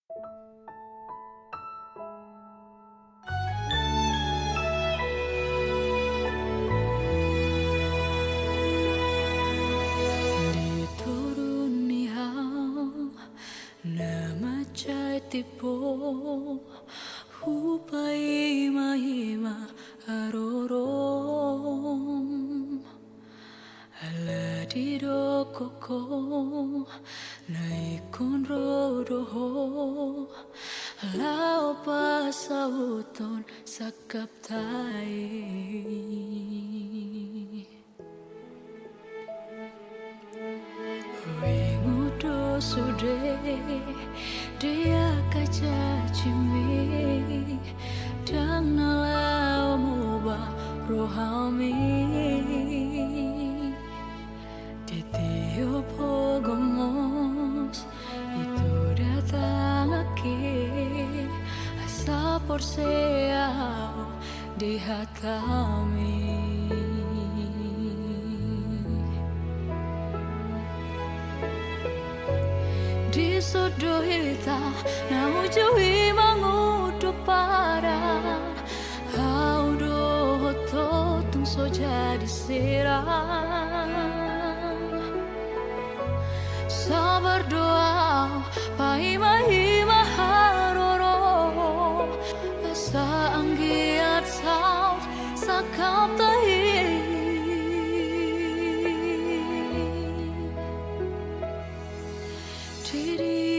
Di turuni hao nama cai tipo hupai mahima arorom aladido koko naikun rodoho lao pasauton sakap tai. Wingudo sude dia kaca cimi dang nalau muba rohami titio pogomos itu datang aki asa porseau di hatami. Di sodohita na ujohi mangudo para haudo hototung so jadi serang sabar doa paima-hima haroro asa anggiat saut sakap tahi. Diri